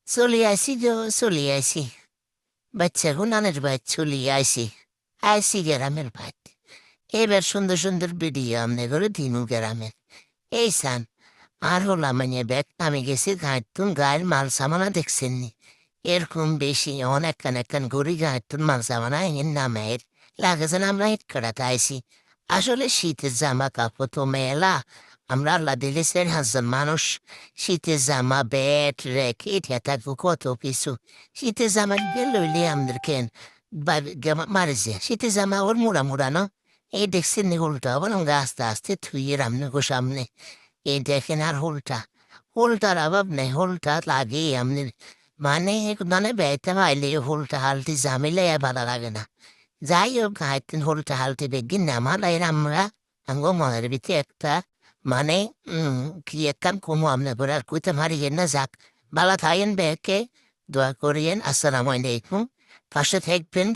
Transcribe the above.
চলে আসি তো চলে আসি। বাচ্চা গুনানের ভাই চলে আসি। আসি গ্রামের ভাই। এবার সুন্দর সুন্দর ভিডিও আমনে করে দিনু গ্রামের। এই সান আর হলাম মানে ব্যাগ আমি গেছি গাঁতুন গায়ের মাল সামানা দেখছেন নি। এরকম বেশি অনেক কান গড়ি গাঁতুন মাল সামানা এর নামের লাগেছে না আমরা হিট করাতে আইসি। আসলে শীতের জামা কাপড় তো মেলা। আমরা আল্লাহ দিলে 4,000 মানুষ। শীতের জামা ব্যাট রেক এটা থাকবো কত কিছু। শীতের জামা লইলে আমাদের কেন মারে যে শীতের জামা ওর মুড়া মুড়া ন। এই দেখছেন নি উল্টা বরং আস্তে আস্তে থুইয়ে রামনে গো সামনে। এই দেখেন আর হোলটা। হোলটার অভাব নেই, হোলটা লাগে এমনি। মানে বেড়াইতে পাইলে হোলটা হালতে ঝামেলাই আর ভালো লাগে না। যাই হোক হাইতেন হোলটা হালতে বেগিন নামালাই আমরা আঙ্গো মনের ভিতরে একটা মানে কি একখান কমো আপনার করে আর কইতে মারিয়েন না যাক। বালা থাকেন ব্যাগকে দোয়া করিয়েন। আসসালামু আলাইকুম। পাশে থাকবেন।